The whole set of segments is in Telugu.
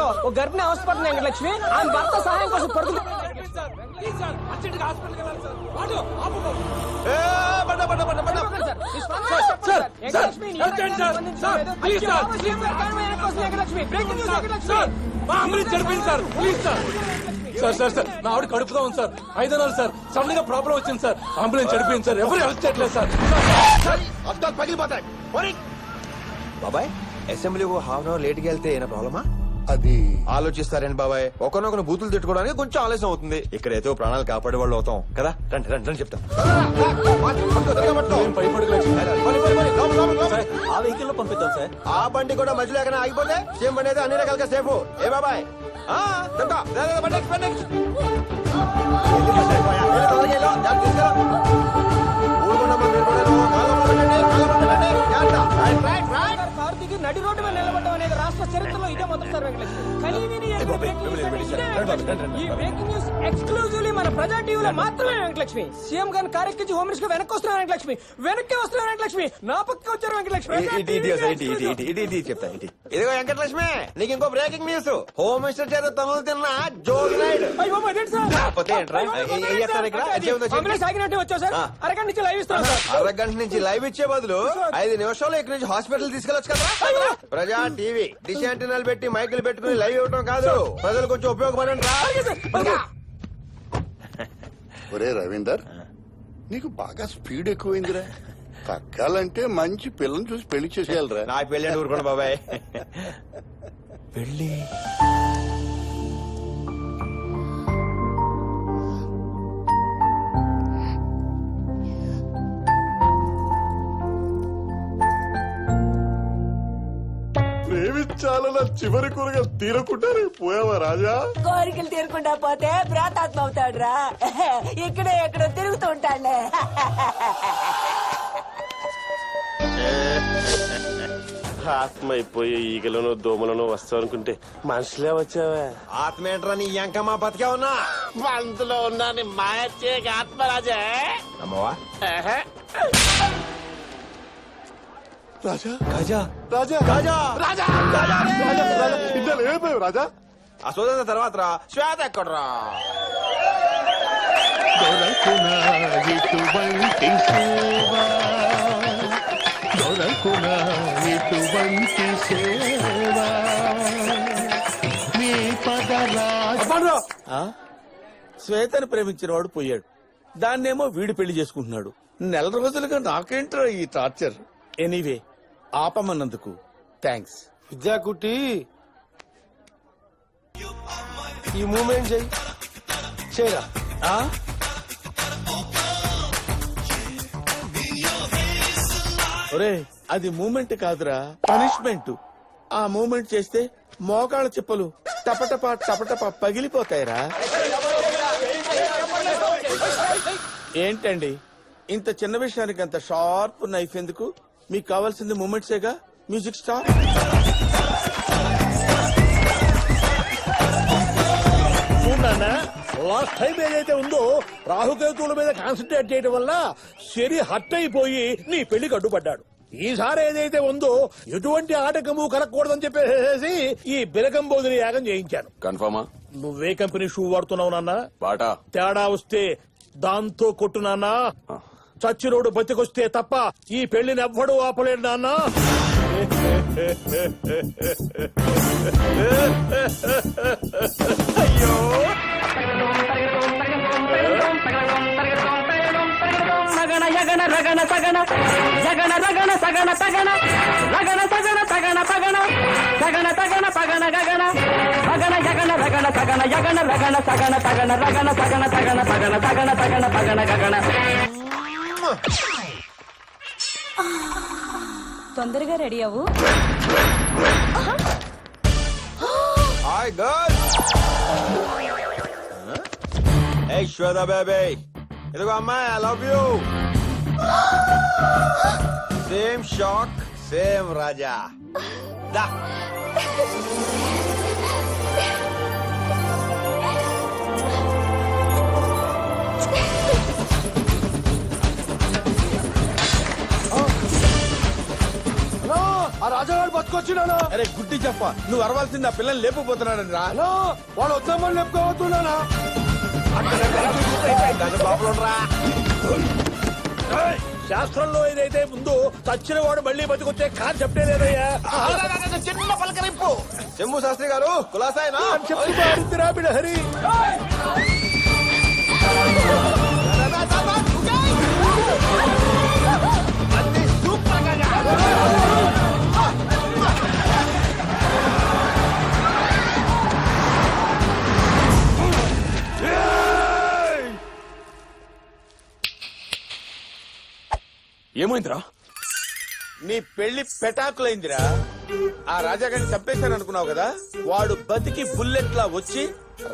లో ఒక గర్భిణి అవసరపడుతుంది వెంకటలక్ష్మి. ఆమె భర్త సహాయం కోసం పడుతుంది. సార్ నా ఆవిడ కడుపుతా ఉంది సార్. 5 నెలలు సార్. సడన్ గా ప్రాబ్లం వచ్చింది సార్. అంబులెన్స్ చడిపోయింది సార్. ఎవరు హెల్ప్ చేయట్లేదు సార్. పగిలిపోతాయి. బాబాయ్ అసెంబ్లీకి హాఫ్ అన్ అవర్ లేట్ గా వెళ్తే ఏమైనా ప్రాబ్లమా? అది ఆలోచిస్తారేంటి బాబాయ్? ఒకరినొకరు బూతులు తిట్టుకోవడానికి కొంచెం ఆలస్యం అవుతుంది. ఇక్కడైతే ప్రాణాలు కాపాడే వాళ్ళు అవుతాం కదా. రండి రండి రండి చెప్తాం. ఆ వెహికల్ లో పంపిద్దాం సార్. ఆ బండి కూడా మధ్యలో ఎక్కడ ఆగిపోతే సేమ్ బండి అయితే అన్ని రకాలుగా సేఫ్. ఏ బాబాయ్ నడి రోడ్డు మీద నిలబడడం అనేది రాష్ట్ర చరిత్రలో ఇదే మొదటిసారి వెంకటలక్ష్మి. ఈ బ్రేకింగ్ న్యూస్ ఎక్స్క్లూజివ్లీ మన ప్రజా టీవీలో మాత్రమే వెంకటలక్ష్మి. సీఎం గారిని కారెక్కించి హోమ్ మినిస్టర్ వెనక్కి వస్తున్నారు వెంకటలక్ష్మి. వెనక్కి వస్తున్నారు వెంకటలక్ష్మి. నా పక్కకి వచ్చారు వెంకటలక్ష్మి. చెప్తా ఇదిగో వెంకటలక్ష్మి, నీకు ఇంకో బ్రేకింగ్ న్యూస్. హోమ్ మినిస్టర్ చేత తమలు తిన్న జోగి నాయుడు. ఆగినట్టే వచ్చావు సార్. అరగంట నుంచి లైవ్ ఇస్తాను సార్. అరగంట నుంచి లైవ్ ఇచ్చే బదులు 5 నిమిషాలు ఇక్కడ నుంచి హాస్పిటల్ తీసుకెళ్ళొచ్చు కదా. ప్రజా టీవీ డిష్ యాంటెనాలు పెట్టి మైకులు పెట్టుకుని లైవ్ ఇవ్వడం కాదు, ప్రజలు కొంచెం ఉపయోగపడండి. ఒరే రవీందర్, నీకు బాగా స్పీడ్ ఎక్కువైందిరా. తగ్గాలంటే మంచి పిల్లని చూసి పెళ్లి చేసేయాలరా. నా పెళ్ళి అంటే ఊరుకోండి బాబాయ్. పెళ్లి ప్రేమించాలన్న చివరి కూరగాయలు తీరకుండానే పోయావా రాజా? కోరికలు తీరకుండా పోతే ప్రాతాత్మ అవుతాడు రా. ఇక్కడే ఎక్కడో తిరుగుతూ ఉంటాడులే. ఆత్మ అయిపోయి ఈగలను దోమలను వస్తావు అనుకుంటే మనుషులే వచ్చావా? ఆత్మ ఏంట్రా నీ ఎంకమ్మా బతికే ఉన్నా అందులో ఉన్నా మాయచ్చే ఆత్మరాజా. అమ్మవా రాజా రాజా రాజా రాజా రాజా రాజా ఇద్దరు ఏమైపోయావు రాజా? ఆ సోదర తర్వాత రా. శ్వేత ఎక్కడరా? ఇటువంటి సేవ దొరకునా ఇటువంటి సేవ నీ పదరా. శ్వేతను ప్రేమించిన వాడు పోయాడు. దాన్నేమో వీడు పెళ్లి చేసుకుంటున్నాడు. 4 రోజులుగా నాకేంట్రా ఈ టార్చర్. ఎనీవే ఆపమన్నందుకు థ్యాంక్స్. విద్యాకుట్టి ఈ మూమెంట్ చెయ్యి చేయరా. ఒరే అది మూమెంట్ కాదురా, పనిష్మెంట్. ఆ మూమెంట్ చేస్తే మోకాళ్ళ చిప్పలు టపటప టపటప పగిలిపోతాయిరా. ఏంటండి ఇంత చిన్న విషయానికి అంత షార్ప్ నైఫ్ ఎందుకు? మీకు కావాల్సింది మూమెంట్సేగా. Music star. లాస్ట్ టైం ఏదైతే ఉందో రాహుకేతువుల మీద కాన్సన్ట్రేట్ చేయడం వల్ల శని హర్ట్ అయిపోయి నీ పెళ్లికి అడ్డుపడ్డాడు. ఈసారి ఏదైతే ఉందో ఎటువంటి ఆటకము కలగకూడదని చెప్పేసి ఈ బిరకంబోదిని యాగం చేయించాను. కన్ఫర్మా? నువ్వే కంపెనీ షూ వాడుతున్నావు నాన్న? బాటా. తేడా వస్తే దాంతో కొట్టు నాన్న. చచ్చిరోడు బతికొస్తే తప్ప ఈ పెళ్లిని ఎవ్వడూ ఆపలేడు నాన్న. అయ్యో సగణ యగణ రగణ సగణ జగణ రగణ సగణ తగణ రగణ సగణ తగణ తగణ సగణ తగణ పగణ గగణ పగణ యగణ రగణ సగణ యగణ రగణ సగణ తగణ రగణ సగణ తగణ పగణ తగణ తగణ పగణ గగణ. తొందరగా రెడీ అవ్వు. Hi girl. ఏ శ్వేత బేబీ, ఇదిగో అమ్మాయి, I love you. Same shock same Raja. దా ఆ రాజాగారు బతుకొచ్చాడు. వచ్చినానా అరే గుడ్డి చెప్ప నువ్వు అరవాల్సింది ఆ పిల్లల్ని లేపుకుపోతున్నాడని రా వాడు వచ్చామని చెప్పుకోవచ్చున్నానా శాస్త్రంలో ఏదైతే ముందు చచ్చిన వాడు మళ్ళీ బతికొచ్చే కాన్సెప్టే లేదయ్యా చిన్న పలకరింపు చెంబు శాస్త్రి గారు కులాసాయనా చెప్తున్నా హరి ఏమైందిరా? నీ పెళ్లి పెటాకులైందిరా. ఆ రాజాగారిని చంపేశాను అనుకున్నావు కదా, వాడు బతికి బుల్లెట్ లా వచ్చి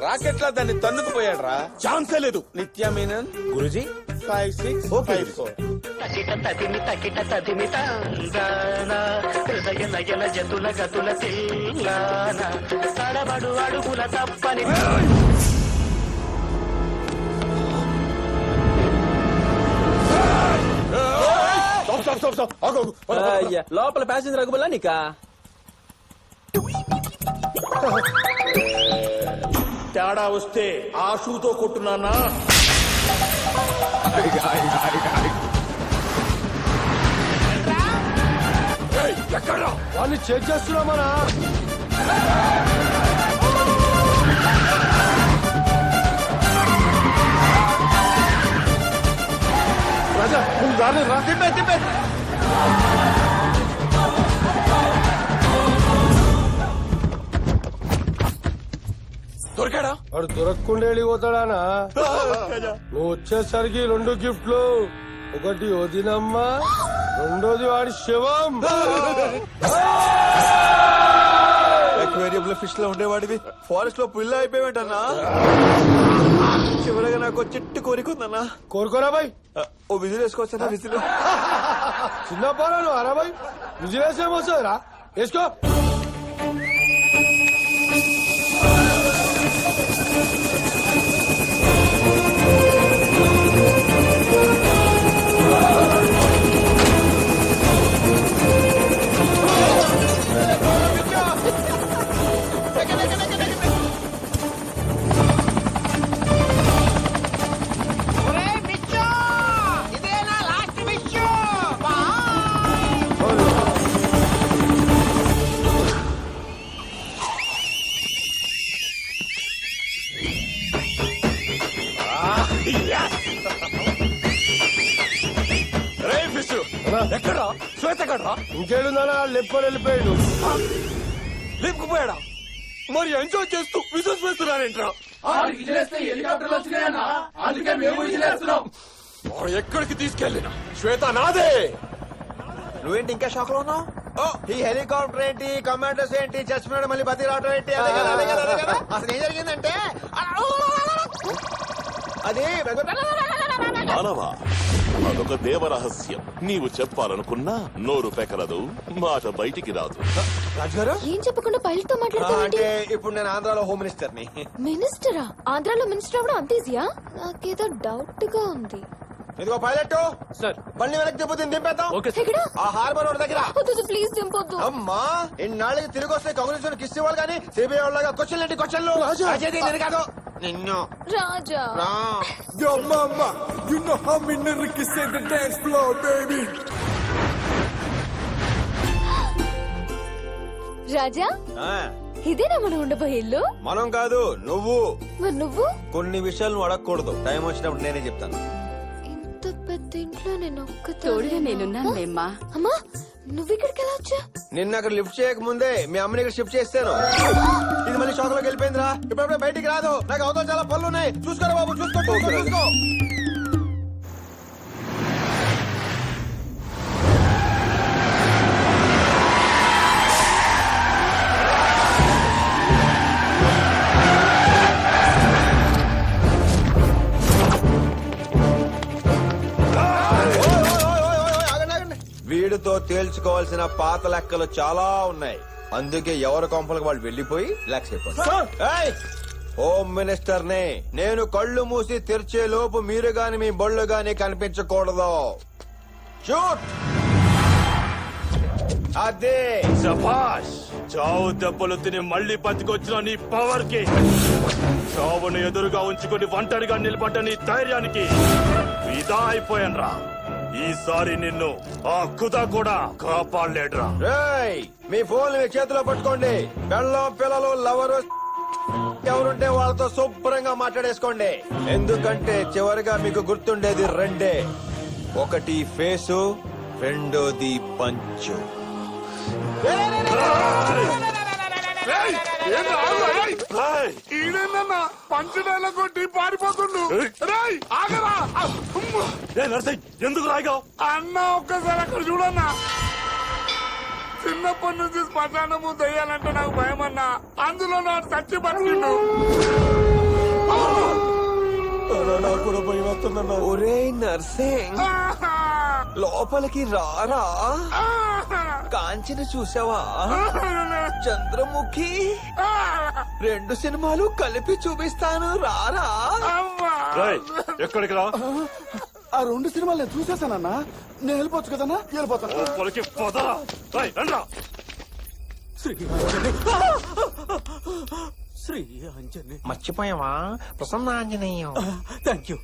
రాకెట్ లా దాన్ని తన్నుకుపోయాడు రా. ఛాన్సే లేదు. నిత్యా మీనన్ గురుజీ 5654. తకిట తదిమి తకిట తదిమి తందాన హృదయ నయన జతుల గతుల తెల్లాన తడబడు అడుగుల తప్పని లోపల ప్యాసింజర్ అగుబల్లా నీకా తేడా వస్తే ఆ షూతో కొట్టున్నానా వాళ్ళు చెక్ చేస్తున్నామనా రాజా ముందు దారి రా తిప్పే దొరికాడా? వాడు దొరకకుండా వెళ్ళిపోతాడానా నువ్వు వచ్చేసరికి 2 గిఫ్ట్లు, ఒకటి వదినమ్మ, రెండోది వాడి శవం. అక్వేరియం లో ఫిష్ లో ఉండేవాడివి ఫారెస్ట్ లో పుల్ల అయిపోయావటన్నా. చివరగా నాకు చిట్టు కోరికుందన్నా. కోరుకోరా బాయ్, ఓ విజిల్ వేసుకోవచ్చా? విజిల్ చిన్న పోరాలు అరా బాయ్, విజిలేసి ఏమొస్తుందిరా, వేసుకో. ఎక్కడా? శ్వేత ఎక్కడా? ఇంకేడుందా లెప్పని వెళ్ళిపోయాడు. లేపుకుపోయాడా? మరి ఎంజాయ్ చేస్తూ విజిల్స్ వేస్తున్నారేంట్రా? వాడు ఎక్కడికి తీసుకెళ్ళినా శ్వేత నాదే. నువ్వేంటి ఇంకా షాక్ లో ఉన్నావు? ఓ ఈ హెలికాప్టర్ ఏంటి, కమాండోస్ ఏంటి, చచ్చిపోయాడు మళ్ళీ బతి రావడం ఏంటి? అదే కదా, అదే కదా, అదే కదా. అసలు ఏం జరిగిందంటే అది మానవా, అదొక దేవరహస్యం. నీవు చెప్పాలనుకున్నా నోరు పెకలదు, మాట బయటికి రాదు. రాజుగారు ఏం చెప్పకుండా పైలట్ తో మాట్లాడతావేంటి? అంటే ఇప్పుడు నేను ఆంధ్రాలో హోమ్ మినిస్టర్ ని. మినిస్టరా? ఆంధ్రాలో మినిస్టర్ అవ్వడం అంత ఈజీయా? నాకేదో డౌట్ గా ఉంది. ఇదిగో పైలట్ సార్, బండి వెనక్కి తిప్పుతుంది, దింపేద్దాం. ఎక్కడ? ఆ హార్బర్ రోడ్ దగ్గర. వద్దు, ప్లీజ్ దింపొద్దు. అమ్మా ఇన్నాళ్ళకి తిరిగి వస్తే కాంగ్రెస్ కిస్ ఇవ్వాలి కానీ సిబిఐ వాళ్ళగా క్వశ్చన్లు ఏంటి క్వశ్చన్లు? అజయ్ నేను కాదు నిన్ను. రాజా రా. రాజా, ఆ, ఇదేనా మనం ఉండబోయే ఇల్లు? మనం కాదు నువ్వు. మరి నువ్వు? కొన్ని విషయాలు నువ్వు అడగకూడదు, టైం వచ్చినప్పుడు నేనే చెప్తాను. ఇంత పెద్ద ఇంట్లో నేను తోడుగా నేనున్నాను లేమ్మా. అమ్మా, నువ్వు ఇక్కడికి ఎలా వచ్చా? నిన్న అక్కడ లిఫ్ట్ చేయక ముందే మీ అమ్మని ఇక్కడ షిఫ్ట్ చేస్తాను. ఇది మళ్ళీ షాక్ లోకి వెళ్ళిపోయిందిరా. ఇప్పుడే బయటికి రాదు, నాకు అవతల చాలా పనులు ఉన్నాయి. చూసుకోరా బాబు, చూసుకో. వీడితో తేల్చుకోవాల్సిన పాత లెక్కలు చాలా ఉన్నాయి. అందుకే ఎవరి కొంపలకు వాళ్ళు వెళ్లిపోయి రిలాక్స్ అయిపోతారు. హోమ్ మినిస్టర్ నే నేను. కళ్ళు మూసి తెరిచే లోపు మీరు గాని మీ బళ్ళు గాని కనిపించకూడదు. షూట్. అదే శభాష్ చావు దెబ్బలు తిని మళ్ళీ బతికొచ్చిన నీ పవర్ కి, చావును ఎదురుగా ఉంచుకొని ఒంటరిగా నిలబడ్డ నీ ధైర్యానికి ఫిదా అయిపోయాన్రా. ఈసారి నిన్ను ఆ ఖుదా కూడా కాపాడలేడ్రా. రేయ్ మీ ఫోన్ మీ చేతిలో పట్టుకోండి. పెళ్ళం పిల్లలు లవరు ఎవరుంటే వాళ్ళతో శుభ్రంగా మాట్లాడేసుకోండి. ఎందుకంటే చివరిగా మీకు గుర్తుండేది రెండే, ఒకటి ఫేసు, రెండోది పంచు. ఈడేనన్నా పంచడాల కొట్టి పారిపోతుండు. రేయ్, ఆగరా. ఎందుకు రాగావు? అన్న ఒక్కసారి అక్కడ చూడన్నా. చిన్నప్పటి నుంచి శ్మశానము దయ్యాలంటే నాకు భయం అన్నా. అందులో నాకు చచ్చి బతికిండు. నాకు కూడా భయం వస్తుందన్నా. ఒరే నర్సింగ్, లోపలికి రారా. కాంచన చూసావా? చంద్రముఖి, 2 సినిమాలు కలిపి చూపిస్తాను రారా. ఎక్కడికి రా? ఆ 2 సినిమాలు నేను చూసేసానన్నా. నేను వెళ్ళిపోవచ్చు కదన్నా? వెళ్ళిపోతాను. లోపలికి పోతారా? రండ్రా. శ్రీ ఆంజనేయ. మర్చిపోయావా? ప్రసన్న ఆంజనేయం. Thank you.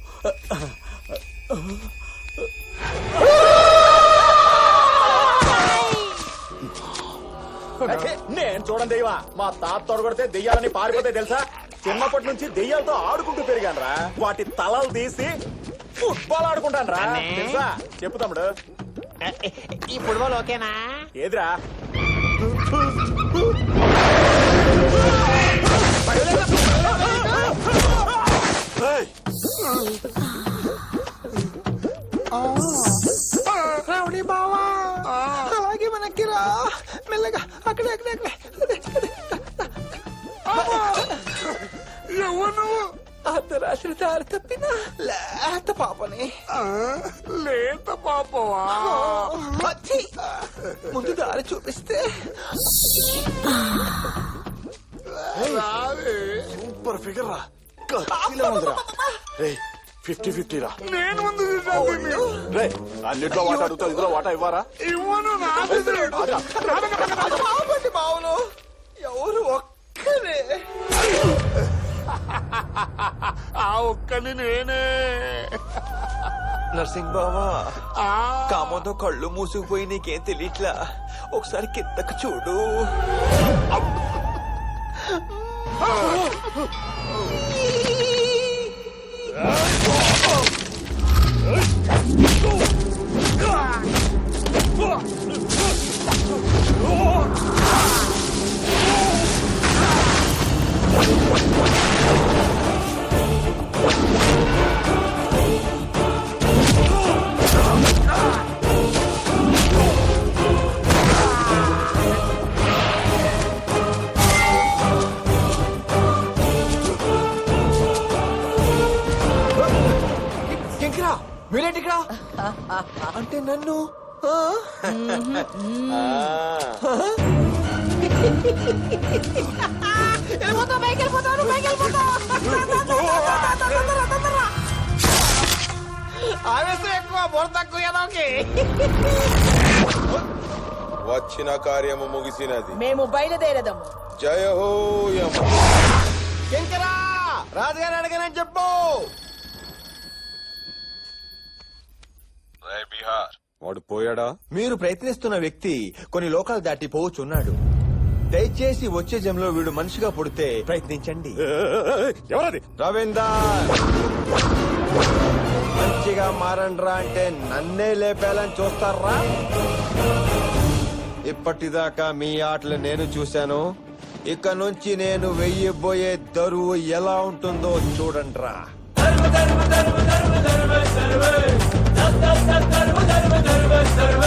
నేను చూడండి దెయ్యమా. మా తాత తొడగొడితే దెయ్యాలని పారిపోతే తెలుసా? చిన్నప్పటి నుంచి దెయ్యాలతో ఆడుకుంటూ పెరిగాను రా. వాటి తలలు తీసి ఫుట్బాల్ ఆడుకుంటాను రా. తెలుసా? చెప్పు తమ్ముడు. ఈ ఫుట్బాల్ ఓకేనా? ఏదిరా? రావుడి బావా, అలాగే మనకి రా. మెల్లగా అక్కడే అక్కడే అక్కడే. ఎవరు నువ్వు? అర్ధరాత్రి దారి తప్పిన లేత పాపని. లేత పాపవా? వచ్చి ముందు దారి చూపిస్తే. సూపర్ ఫిగర్ రా. ఉందిరా. 50-50 రా. నేను ముందు చూసాను. అన్నిట్లో వాట అడుగుతా, ఇందులో వాట ఇవ్వరా? ఇవ్వను. బాబండి బావులు ఎవరు ఒక్కరే. ఆ ఒక్కని నేనే. నర్సింగ్ బావా, కామంతో కళ్ళు మూసుకుపోయి నీకేం తెలియట్లా. ఒకసారి కిందకు చూడు. ఇంకరా మీరేంటి ఇక్కడ? అంటే నన్ను ఆవేశం ఎక్కువ, బోర్ తక్కువ. వచ్చిన కార్యము ముగిసినది. మేము బయలుదేరదాము. జయ హో యమ. శంకరా, రాజుగారు అడగనని చెప్పు. వాడు పోయాడా? మీరు ప్రయత్నిస్తున్న వ్యక్తి కొన్ని లోకాలు దాటి పోవచ్చున్నాడు. దయచేసి వచ్చే జన్మలో వీడు మనిషిగా పుడితే ప్రయత్నించండి. ఎవరది? రవీందర్, మంచిగా మారండ్రా అంటే నన్నే లేపేయాలని చూస్తారా? ఇప్పటిదాకా మీ ఆటలు నేను చూశాను. ఇక నుంచి నేను వెయ్యబోయే దరువు ఎలా ఉంటుందో చూడండ్రా. సర్వ